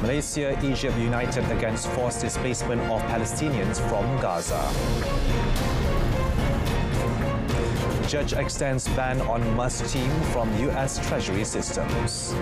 Malaysia, Egypt united against forced displacement of Palestinians from Gaza. Judge extends ban on Musk team from US Treasury systems.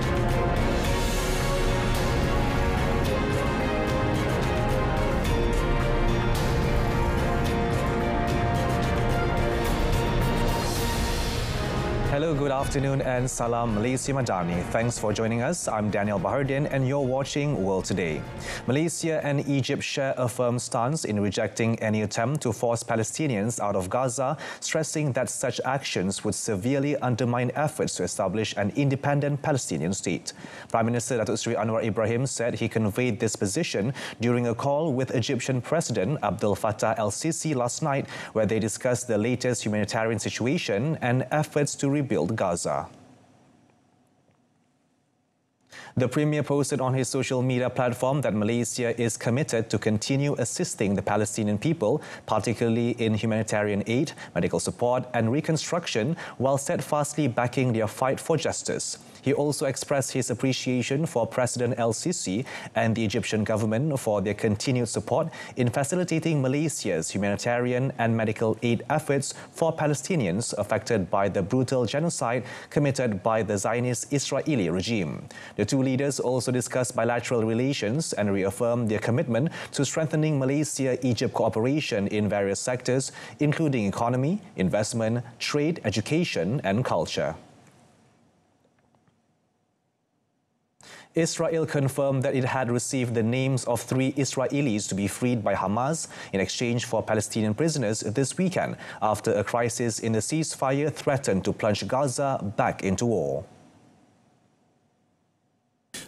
Hello, good afternoon and salam Malaysia Madani. Thanks for joining us. I'm Daniel Bahardin and you're watching World Today. Malaysia and Egypt share a firm stance in rejecting any attempt to force Palestinians out of Gaza, stressing that such actions would severely undermine efforts to establish an independent Palestinian state. Prime Minister Datuk Seri Anwar Ibrahim said he conveyed this position during a call with Egyptian President Abdel Fattah el-Sisi last night, where they discussed the latest humanitarian situation and efforts to rebuild Gaza. The Premier posted on his social media platform that Malaysia is committed to continue assisting the Palestinian people, particularly in humanitarian aid, medical support and reconstruction, while steadfastly backing their fight for justice. He also expressed his appreciation for President el-Sisi and the Egyptian government for their continued support in facilitating Malaysia's humanitarian and medical aid efforts for Palestinians affected by the brutal genocide committed by the Zionist Israeli regime. The two leaders also discussed bilateral relations and reaffirmed their commitment to strengthening Malaysia-Egypt cooperation in various sectors, including economy, investment, trade, education and culture. Israel confirmed that it had received the names of 3 Israelis to be freed by Hamas in exchange for Palestinian prisoners this weekend, after a crisis in the ceasefire threatened to plunge Gaza back into war.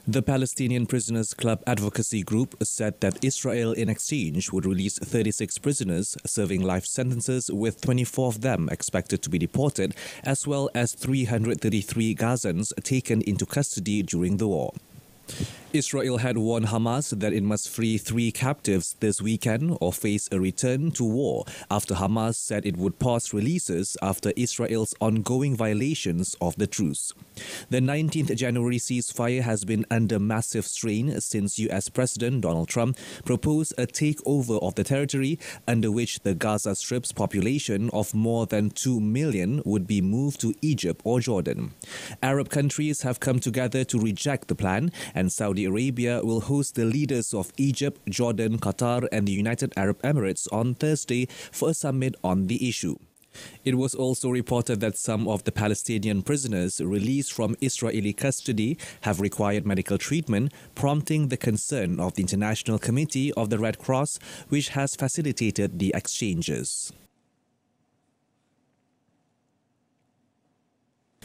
The Palestinian Prisoners Club Advocacy Group said that Israel in exchange would release 36 prisoners serving life sentences, with 24 of them expected to be deported, as well as 333 Gazans taken into custody during the war. Israel had warned Hamas that it must free 3 captives this weekend or face a return to war, after Hamas said it would pause releases after Israel's ongoing violations of the truce. The 19th January ceasefire has been under massive strain since US President Donald Trump proposed a takeover of the territory, under which the Gaza Strip's population of more than 2 million would be moved to Egypt or Jordan. Arab countries have come together to reject the plan, and Saudi Arabia will host the leaders of Egypt, Jordan, Qatar and the United Arab Emirates on Thursday for a summit on the issue. It was also reported that some of the Palestinian prisoners released from Israeli custody have required medical treatment, prompting the concern of the International Committee of the Red Cross, which has facilitated the exchanges.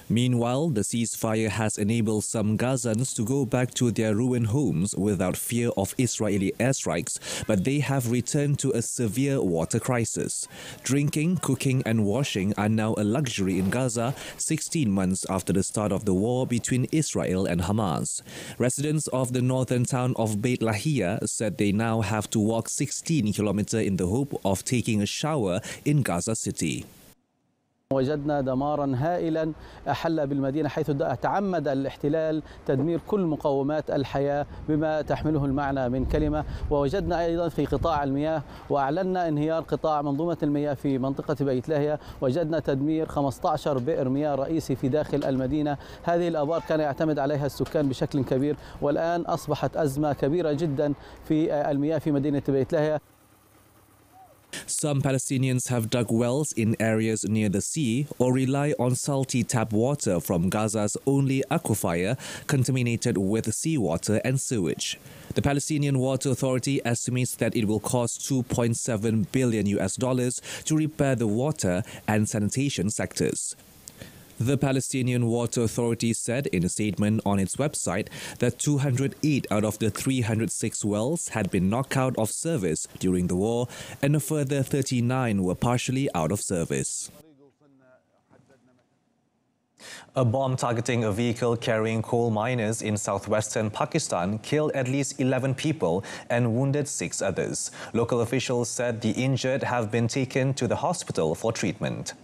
Meanwhile, the ceasefire has enabled some Gazans to go back to their ruined homes without fear of Israeli airstrikes, but they have returned to a severe water crisis. Drinking, cooking and washing are now a luxury in Gaza, 16 months after the start of the war between Israel and Hamas. Residents of the northern town of Beit Lahia said they now have to walk 16 kilometers in the hope of taking a shower in Gaza City. وجدنا دمارا هائلا حل بالمدينة، حيث تعمد الاحتلال تدمير كل مقومات الحياة بما تحمله المعنى من كلمة. ووجدنا أيضا في قطاع المياه، وأعلنا انهيار قطاع منظومة المياه في منطقة بيت لاهيا. وجدنا تدمير 15 بئر مياه رئيسي في داخل المدينة. هذه الآبار كان يعتمد عليها السكان بشكل كبير، والآن أصبحت أزمة كبيرة جدا في المياه في مدينة بيت لاهيا. Some Palestinians have dug wells in areas near the sea or rely on salty tap water from Gaza's only aquifer, contaminated with seawater and sewage. The Palestinian Water Authority estimates that it will cost $2.7 billion to repair the water and sanitation sectors. The Palestinian Water Authority said in a statement on its website that 208 out of the 306 wells had been knocked out of service during the war, and a further 39 were partially out of service. A bomb targeting a vehicle carrying coal miners in southwestern Pakistan killed at least 11 people and wounded 6 others. Local officials said the injured have been taken to the hospital for treatment.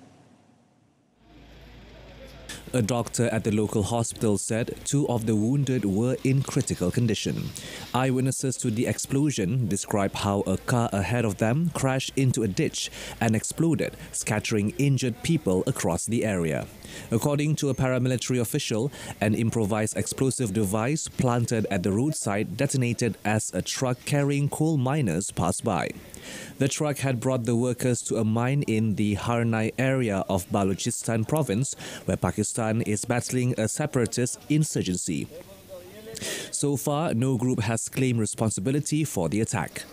A doctor at the local hospital said 2 of the wounded were in critical condition. Eyewitnesses to the explosion describe how a car ahead of them crashed into a ditch and exploded, scattering injured people across the area. According to a paramilitary official, an improvised explosive device planted at the roadside detonated as a truck carrying coal miners passed by. The truck had brought the workers to a mine in the Harnai area of Balochistan province, where Pakistan is battling a separatist insurgency. So far, no group has claimed responsibility for the attack.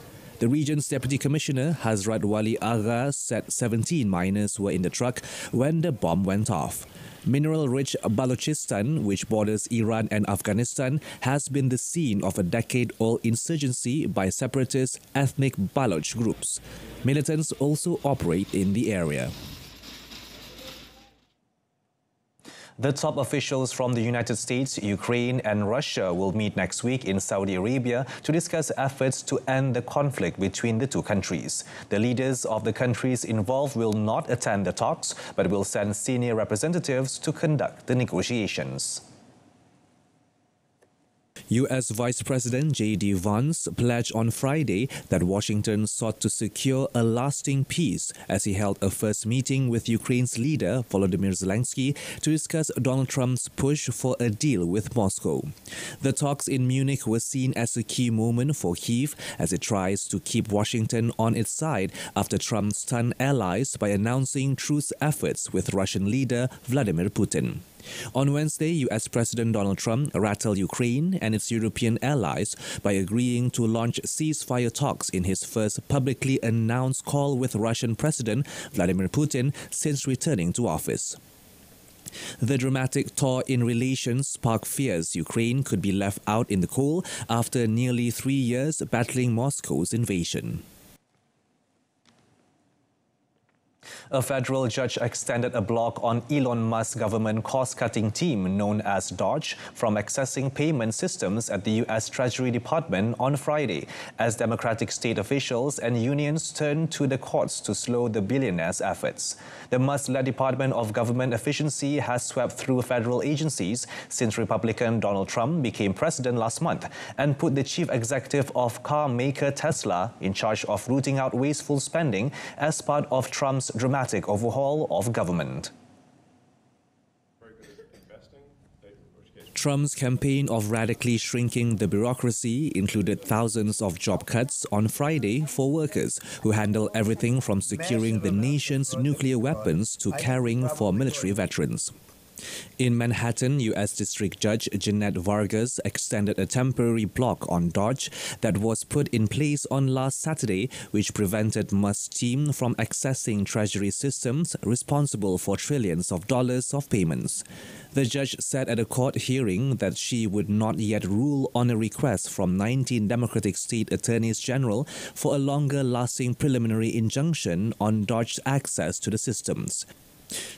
The region's Deputy Commissioner, Hazrat Wali Agha, said 17 miners were in the truck when the bomb went off. Mineral-rich Balochistan, which borders Iran and Afghanistan, has been the scene of a decade-old insurgency by separatist ethnic Baloch groups. Militants also operate in the area. The top officials from the United States, Ukraine and Russia will meet next week in Saudi Arabia to discuss efforts to end the conflict between the two countries. The leaders of the countries involved will not attend the talks, but will send senior representatives to conduct the negotiations. U.S. Vice President J.D. Vance pledged on Friday that Washington sought to secure a lasting peace as he held a first meeting with Ukraine's leader Volodymyr Zelensky to discuss Donald Trump's push for a deal with Moscow. The talks in Munich were seen as a key moment for Kyiv as it tries to keep Washington on its side after Trump stunned allies by announcing truce efforts with Russian leader Vladimir Putin. On Wednesday, U.S. President Donald Trump rattled Ukraine and its European allies by agreeing to launch ceasefire talks in his first publicly announced call with Russian President Vladimir Putin since returning to office. The dramatic thaw in relations sparked fears Ukraine could be left out in the cold after nearly 3 years battling Moscow's invasion. A federal judge extended a block on Elon Musk's government cost-cutting team known as DOGE from accessing payment systems at the U.S. Treasury Department on Friday, as Democratic state officials and unions turned to the courts to slow the billionaire's efforts. The Musk-led Department of Government Efficiency has swept through federal agencies since Republican Donald Trump became president last month and put the chief executive of car maker Tesla in charge of rooting out wasteful spending as part of Trump's dramatic overhaul of government. Trump's campaign of radically shrinking the bureaucracy included thousands of job cuts on Friday for workers who handle everything from securing the nation's nuclear weapons to caring for military veterans. In Manhattan, U.S. District Judge Jeanette Vargas extended a temporary block on DOGE that was put in place on last Saturday, which prevented Musk's team from accessing Treasury systems responsible for trillions of dollars of payments. The judge said at a court hearing that she would not yet rule on a request from 19 Democratic state attorneys general for a longer-lasting preliminary injunction on DOGE's access to the systems.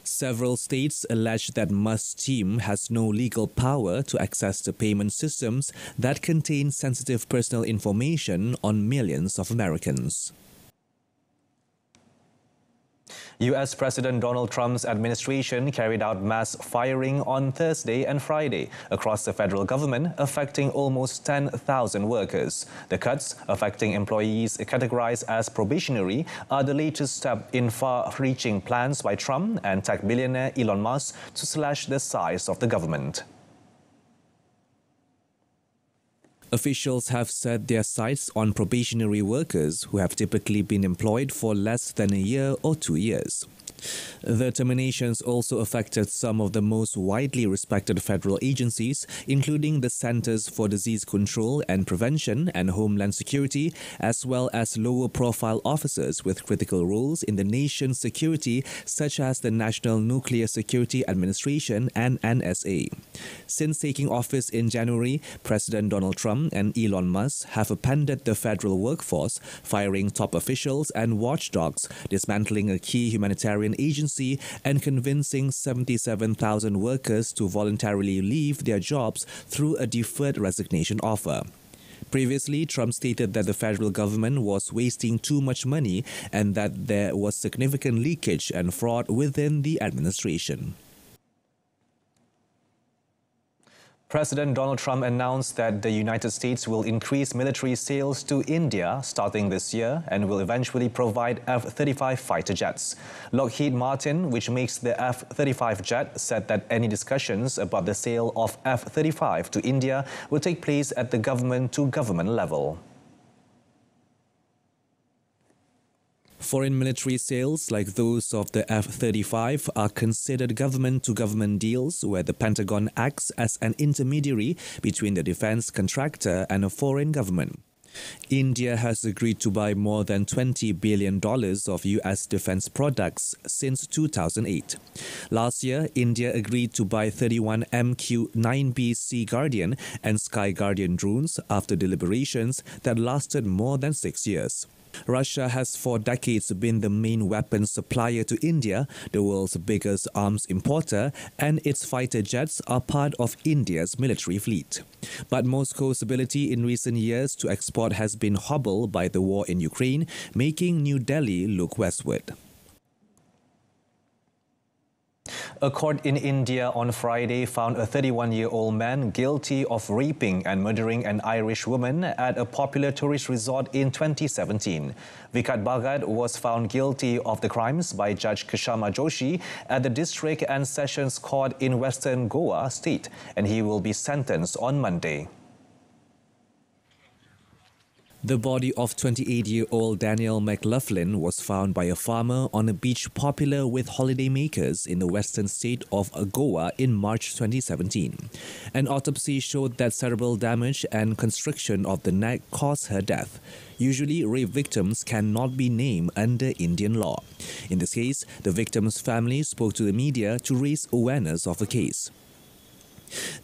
Several states allege that Musk's team has no legal power to access the payment systems that contain sensitive personal information on millions of Americans. U.S. President Donald Trump's administration carried out mass firing on Thursday and Friday across the federal government, affecting almost 10,000 workers. The cuts, affecting employees categorized as probationary, are the latest step in far-reaching plans by Trump and tech billionaire Elon Musk to slash the size of the government. Officials have set their sights on probationary workers who have typically been employed for less than a year or 2 years. The terminations also affected some of the most widely respected federal agencies, including the Centers for Disease Control and Prevention and Homeland Security, as well as lower-profile officers with critical roles in the nation's security, such as the National Nuclear Security Administration and NSA. Since taking office in January, President Donald Trump and Elon Musk have appended the federal workforce, firing top officials and watchdogs, dismantling a key humanitarian agency, and convincing 77,000 workers to voluntarily leave their jobs through a deferred resignation offer. Previously, Trump stated that the federal government was wasting too much money and that there was significant leakage and fraud within the administration. President Donald Trump announced that the United States will increase military sales to India starting this year and will eventually provide F-35 fighter jets. Lockheed Martin, which makes the F-35 jet, said that any discussions about the sale of F-35 to India will take place at the government-to-government level. Foreign military sales like those of the F-35 are considered government-to-government deals where the Pentagon acts as an intermediary between the defense contractor and a foreign government. India has agreed to buy more than $20 billion of US defense products since 2008. Last year, India agreed to buy 31 MQ-9B Sea Guardian and Sky Guardian drones after deliberations that lasted more than 6 years. Russia has for decades been the main weapons supplier to India, the world's biggest arms importer, and its fighter jets are part of India's military fleet. But Moscow's ability in recent years to export has been hobbled by the war in Ukraine, making New Delhi look westward. A court in India on Friday found a 31-year-old man guilty of raping and murdering an Irish woman at a popular tourist resort in 2017. Vikat Bhagat was found guilty of the crimes by Judge Kshama Joshi at the District and Sessions Court in Western Goa State, and he will be sentenced on Monday. The body of 28-year-old Daniel McLaughlin was found by a farmer on a beach popular with holidaymakers in the western state of Goa in March 2017. An autopsy showed that cerebral damage and constriction of the neck caused her death. Usually, rape victims cannot be named under Indian law. In this case, the victim's family spoke to the media to raise awareness of the case.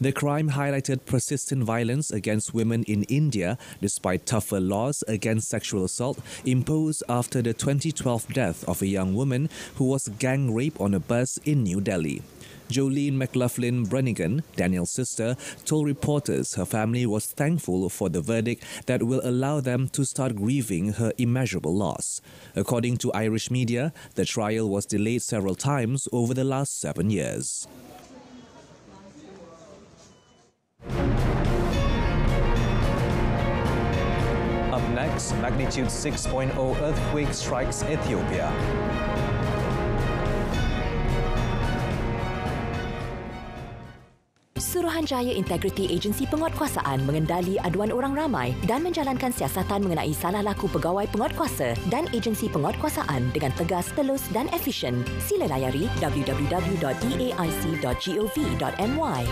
The crime highlighted persistent violence against women in India despite tougher laws against sexual assault imposed after the 2012 death of a young woman who was gang raped on a bus in New Delhi. Jolene McLaughlin Brannigan, Daniel's sister, told reporters her family was thankful for the verdict that will allow them to start grieving her immeasurable loss. According to Irish media, the trial was delayed several times over the last 7 years. Up next, magnitude 6.0 earthquake strikes Ethiopia. Suruhanjaya Integriti Agensi Penguatkuasaan mengendali aduan orang ramai dan menjalankan siasatan mengenai salah laku pegawai penguatkuasa dan agensi penguatkuasaan dengan tegas, telus dan efisien. Sila layari www.eaic.gov.my.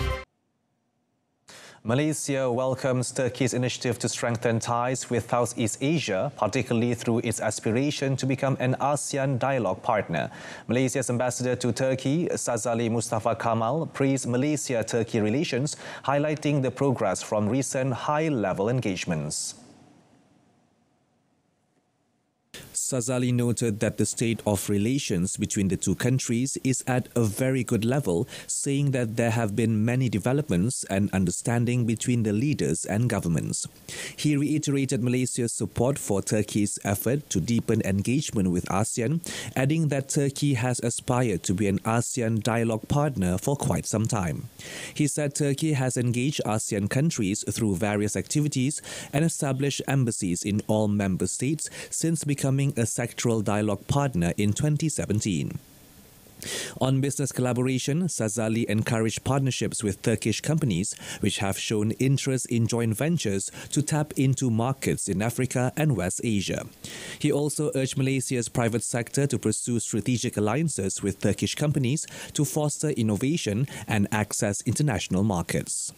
Malaysia welcomes Turkey's initiative to strengthen ties with Southeast Asia, particularly through its aspiration to become an ASEAN dialogue partner. Malaysia's ambassador to Turkey, Sazali Mustafa Kamal, praised Malaysia-Turkey relations, highlighting the progress from recent high-level engagements. Sazali noted that the state of relations between the two countries is at a very good level, saying that there have been many developments and understanding between the leaders and governments. He reiterated Malaysia's support for Turkey's effort to deepen engagement with ASEAN, adding that Turkey has aspired to be an ASEAN dialogue partner for quite some time. He said Turkey has engaged ASEAN countries through various activities and established embassies in all member states since becoming a sectoral dialogue partner in 2017. On business collaboration, Sazali encouraged partnerships with Turkish companies which have shown interest in joint ventures to tap into markets in Africa and West Asia. He also urged Malaysia's private sector to pursue strategic alliances with Turkish companies to foster innovation and access international markets.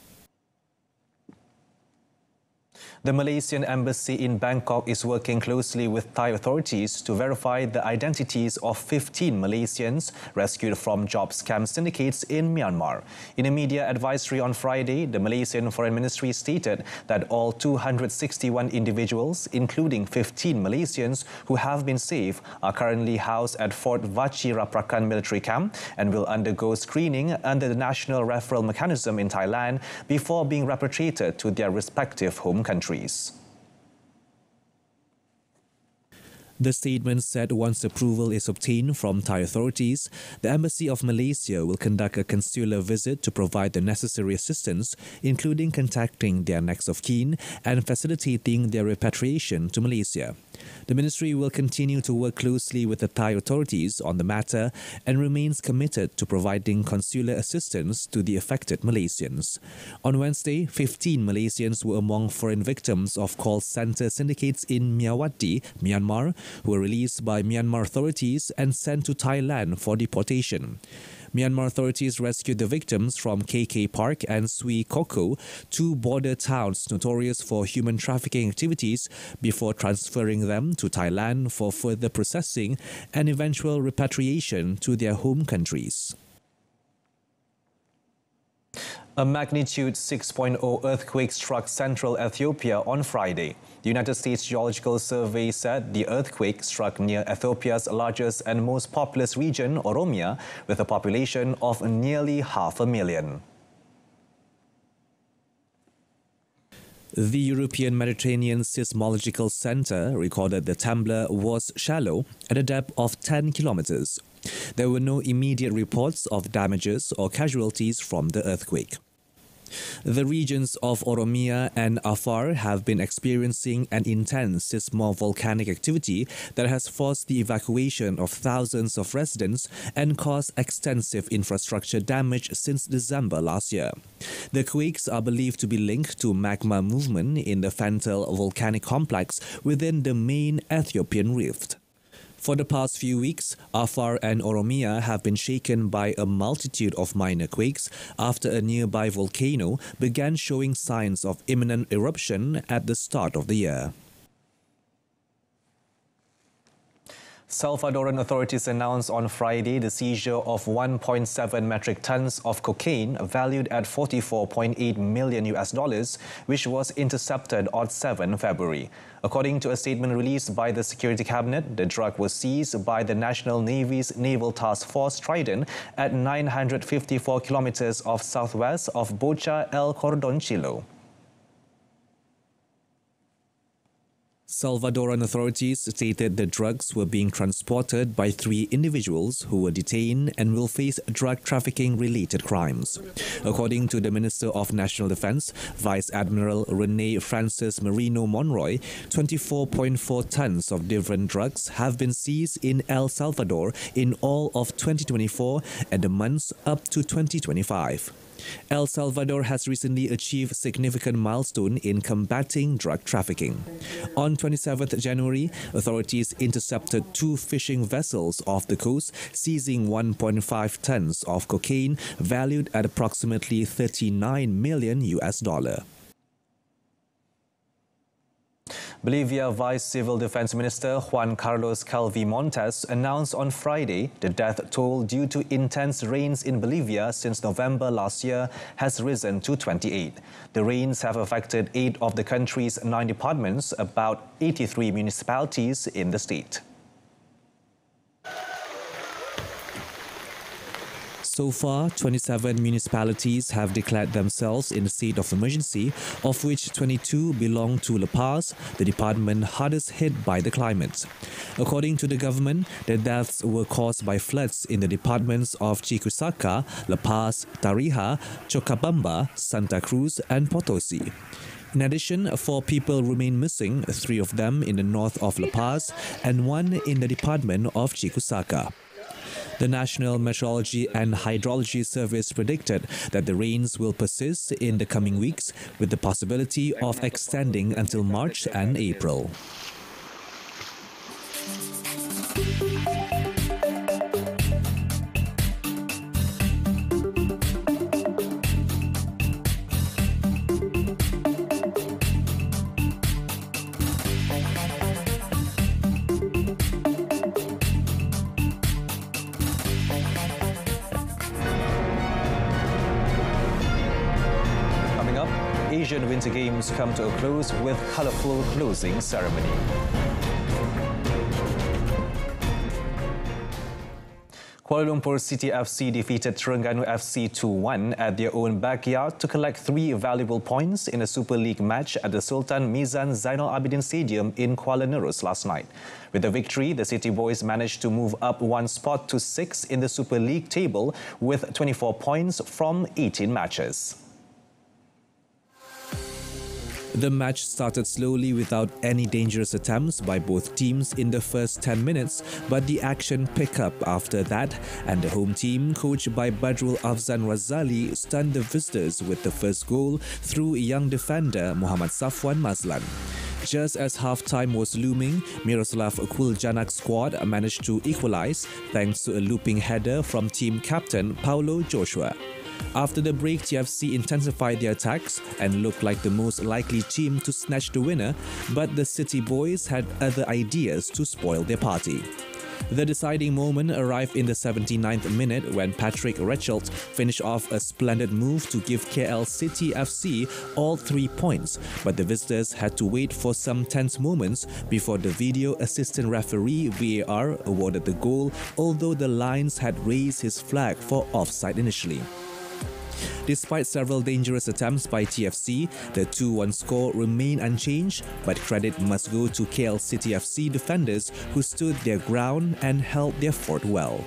The Malaysian embassy in Bangkok is working closely with Thai authorities to verify the identities of 15 Malaysians rescued from job scam syndicates in Myanmar. In a media advisory on Friday, the Malaysian Foreign Ministry stated that all 261 individuals, including 15 Malaysians who have been saved, are currently housed at Fort Vachiraprakan military camp and will undergo screening under the National Referral Mechanism in Thailand before being repatriated to their respective home countries. The statement said once approval is obtained from Thai authorities, the Embassy of Malaysia will conduct a consular visit to provide the necessary assistance, including contacting their next of kin and facilitating their repatriation to Malaysia. The ministry will continue to work closely with the Thai authorities on the matter and remains committed to providing consular assistance to the affected Malaysians. On Wednesday, 15 Malaysians were among foreign victims of call center syndicates in Myawaddy, Myanmar, who were released by Myanmar authorities and sent to Thailand for deportation. Myanmar authorities rescued the victims from KK Park and Sui Koko, two border towns notorious for human trafficking activities, before transferring them to Thailand for further processing and eventual repatriation to their home countries. A magnitude 6.0 earthquake struck central Ethiopia on Friday. The United States Geological Survey said the earthquake struck near Ethiopia's largest and most populous region, Oromia, with a population of nearly 500,000. The European Mediterranean Seismological Center recorded the tremor was shallow at a depth of 10 kilometers. There were no immediate reports of damages or casualties from the earthquake. The regions of Oromia and Afar have been experiencing an intense seismovolcanic activity that has forced the evacuation of thousands of residents and caused extensive infrastructure damage since December last year. The quakes are believed to be linked to magma movement in the Fantel volcanic complex within the main Ethiopian rift. For the past few weeks, Afar and Oromia have been shaken by a multitude of minor quakes after a nearby volcano began showing signs of imminent eruption at the start of the year. Salvadoran authorities announced on Friday the seizure of 1.7 metric tons of cocaine valued at $44.8 million, which was intercepted on 7 February. According to a statement released by the Security Cabinet, the drug was seized by the National Navy's Naval Task Force Trident at 954 kilometers off southwest of Boca El Cordoncillo. Salvadoran authorities stated the drugs were being transported by 3 individuals who were detained and will face drug trafficking-related crimes. According to the Minister of National Defense, Vice Admiral Rene Francis Marino Monroy, 24.4 tons of different drugs have been seized in El Salvador in all of 2024 and the months up to 2025. El Salvador has recently achieved significant milestone in combating drug trafficking. On 27th January, authorities intercepted 2 fishing vessels off the coast, seizing 1.5 tons of cocaine valued at approximately $39 million. Bolivia Vice Civil Defense Minister Juan Carlos Calvi Montes announced on Friday the death toll due to intense rains in Bolivia since November last year has risen to 28. The rains have affected 8 of the country's 9 departments, about 83 municipalities in the state. So far, 27 municipalities have declared themselves in a state of emergency, of which 22 belong to La Paz, the department hardest hit by the climate. According to the government, the deaths were caused by floods in the departments of Chuquisaca, La Paz, Tarija, Chocabamba, Santa Cruz and Potosi. In addition, 4 people remain missing, 3 of them in the north of La Paz and 1 in the department of Chuquisaca. The National Meteorology and Hydrology Service predicted that the rains will persist in the coming weeks, with the possibility of extending until March and April. Asian Winter Games come to a close with colourful closing ceremony. Kuala Lumpur City FC defeated Terengganu FC 2-1 at their own backyard to collect 3 valuable points in a Super League match at the Sultan Mizan Zainal Abidin Stadium in Kuala Nerus last night. With the victory, the City Boys managed to move up 1 spot to 6 in the Super League table with 24 points from 18 matches. The match started slowly without any dangerous attempts by both teams in the first 10 minutes, but the action picked up after that, and the home team, coached by Badrul Afzan Razali, stunned the visitors with the first goal through young defender Muhammad Safwan Mazlan. Just as half-time was looming, Miroslav Kuljanak's squad managed to equalize thanks to a looping header from team captain Paulo Joshua. After the break, TFC intensified their attacks and looked like the most likely team to snatch the winner, but the City Boys had other ideas to spoil their party. The deciding moment arrived in the 79th minute when Patrick Rechelt finished off a splendid move to give KL City FC all 3 points, but the visitors had to wait for some tense moments before the video assistant referee VAR awarded the goal, although the Lions had raised his flag for offside initially. Despite several dangerous attempts by TFC, the 2-1 score remained unchanged, but credit must go to KL City FC defenders who stood their ground and held their fort well.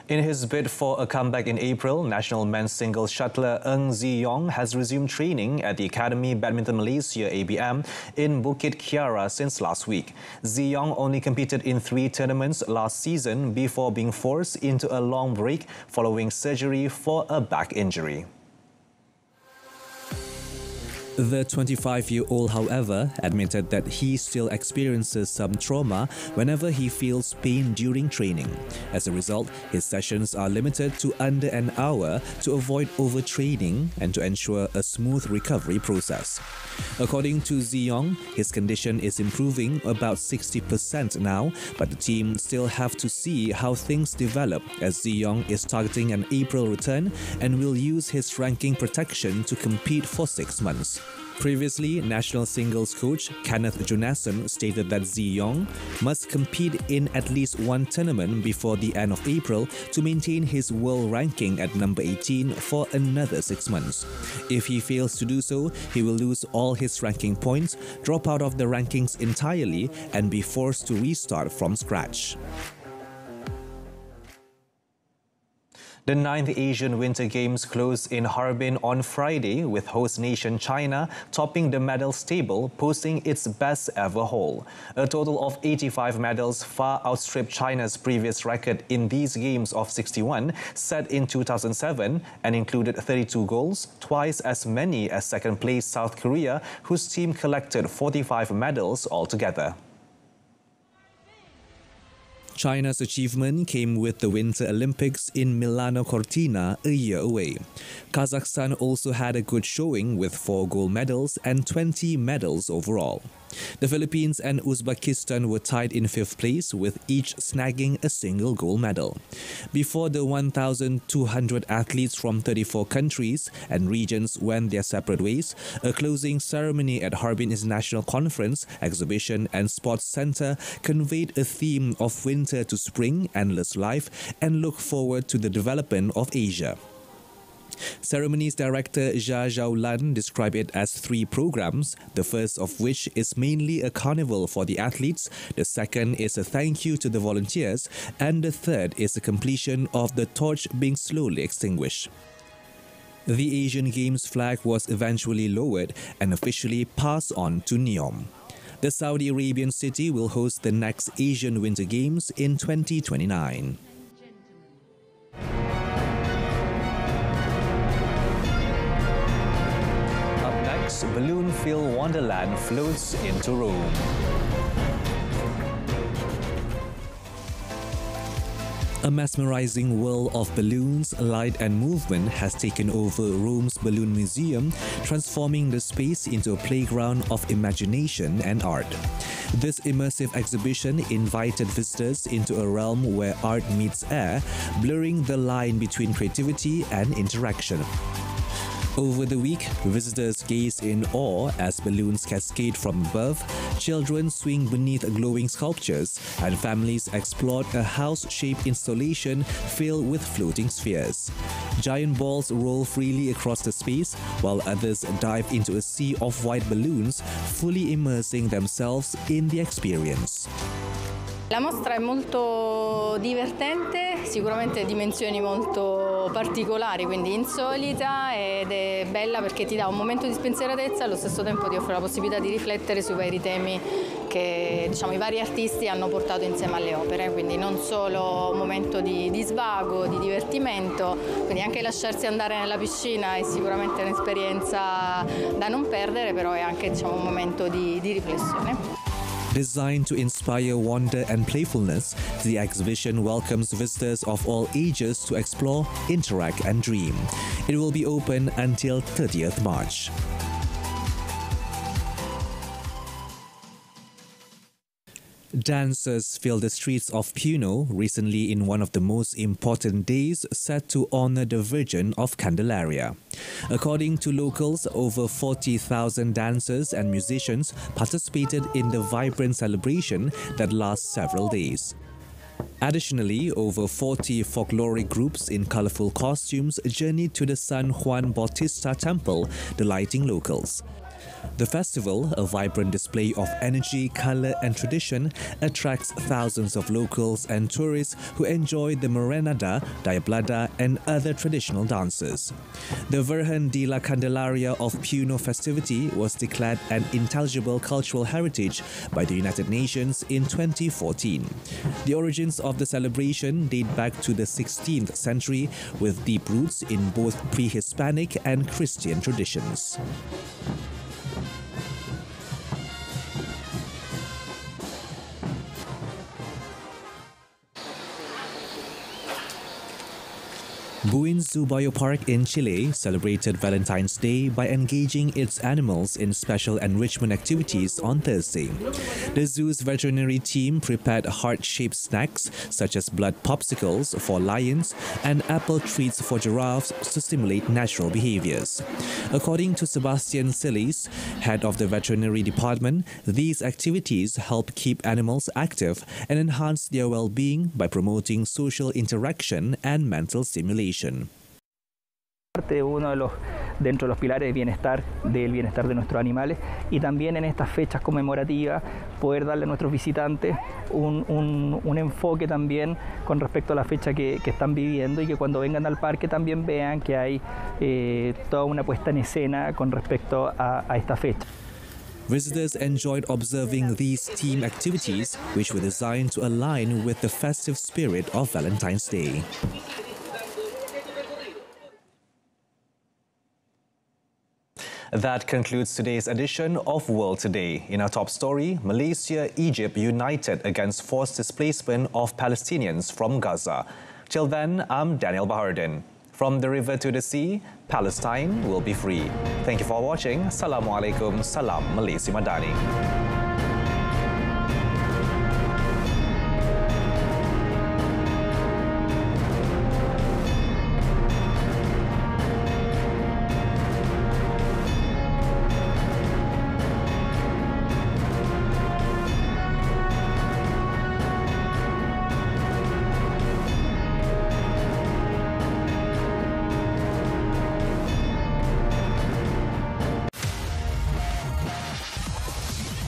In his bid for a comeback in April, national men's singles shuttler Ng Zee Yong has resumed training at the Academy Badminton Malaysia ABM in Bukit Kiara since last week. Zee Yong only competed in 3 tournaments last season before being forced into a long break following surgery for a back injury. The 25-year-old, however, admitted that he still experiences some trauma whenever he feels pain during training. As a result, his sessions are limited to under an hour to avoid overtraining and to ensure a smooth recovery process. According to Zee Yong, his condition is improving about 60% now, but the team still have to see how things develop as Zee Yong is targeting an April return and will use his ranking protection to compete for 6 months. Previously, national singles coach Kenneth Jonassen stated that Zee Yong must compete in at least 1 tournament before the end of April to maintain his world ranking at number 18 for another 6 months. If he fails to do so, he will lose all his ranking points, drop out of the rankings entirely, and be forced to restart from scratch. The 9th Asian Winter Games closed in Harbin on Friday, with host nation China topping the medals table, posting its best ever haul. A total of 85 medals far outstripped China's previous record in these games of 61, set in 2007, and included 32 goals, twice as many as second-place South Korea, whose team collected 45 medals altogether. China's achievement came with the Winter Olympics in Milano Cortina a year away. Kazakhstan also had a good showing with 4 gold medals and 20 medals overall. The Philippines and Uzbekistan were tied in 5th place, with each snagging a single gold medal. Before the 1,200 athletes from 34 countries and regions went their separate ways, a closing ceremony at Harbin International Conference, Exhibition and Sports Centre conveyed a theme of winter to spring, endless life, and look forward to the development of Asia. Ceremonies director Jia Zhaolan described it as 3 programs, the first of which is mainly a carnival for the athletes, the second is a thank you to the volunteers, and the third is the completion of the torch being slowly extinguished. The Asian Games flag was eventually lowered and officially passed on to Neom. The Saudi Arabian city will host the next Asian Winter Games in 2029. Balloon-filled Wonderland floats into Rome. A mesmerizing world of balloons, light and movement has taken over Rome's Balloon Museum, transforming the space into a playground of imagination and art. This immersive exhibition invited visitors into a realm where art meets air, blurring the line between creativity and interaction. Over the week, visitors gaze in awe as balloons cascade from above, children swing beneath glowing sculptures, and families explored a house-shaped installation filled with floating spheres. Giant balls roll freely across the space, while others dive into a sea of white balloons, fully immersing themselves in the experience. La mostra è molto divertente, sicuramente dimensioni molto particolari, quindi insolita, ed è bella perché ti dà un momento di spensieratezza e allo stesso tempo ti offre la possibilità di riflettere sui vari temi che i vari artisti hanno portato insieme alle opere, quindi non solo un momento di svago, di divertimento, quindi anche lasciarsi andare nella piscina è sicuramente un'esperienza da non perdere, però è anche un momento di riflessione. Designed to inspire wonder and playfulness, the exhibition welcomes visitors of all ages to explore, interact and dream. It will be open until 30th March. Dancers filled the streets of Puno recently in one of the most important days set to honor the Virgin of Candelaria. According to locals, over 40,000 dancers and musicians participated in the vibrant celebration that lasts several days. Additionally, over 40 folkloric groups in colorful costumes journeyed to the San Juan Bautista Temple, delighting locals. The festival, a vibrant display of energy, color and tradition, attracts thousands of locals and tourists who enjoy the Merenada, Diablada and other traditional dances. The Virgen de la Candelaria of Puno festivity was declared an intelligible cultural heritage by the United Nations in 2014. The origins of the celebration date back to the 16th century with deep roots in both pre-Hispanic and Christian traditions. Buin Zoo Biopark in Chile celebrated Valentine's Day by engaging its animals in special enrichment activities on Thursday. The zoo's veterinary team prepared heart-shaped snacks such as blood popsicles for lions and apple treats for giraffes to stimulate natural behaviors. According to Sebastian Silis, head of the veterinary department, these activities help keep animals active and enhance their well-being by promoting social interaction and mental stimulation. Uno dentro de los pilares del bienestar de nuestros animales, y también en estas fechas conmemorativas poder darle a nuestros visitantes un enfoque también con respecto a la fecha que están viviendo, y que cuando vengan al parque también vean que hay toda una puesta en escena con respecto a esta fecha. Visitors enjoyed observing these team activities, which were designed to align with the festive spirit of Valentine's Day. That concludes today's edition of World Today. In our top story, Malaysia, Egypt united against forced displacement of Palestinians from Gaza. Till then, I'm Daniel Bahardin. From the river to the sea, Palestine will be free. Thank you for watching. Assalamualaikum. Salam Malaysia Madani.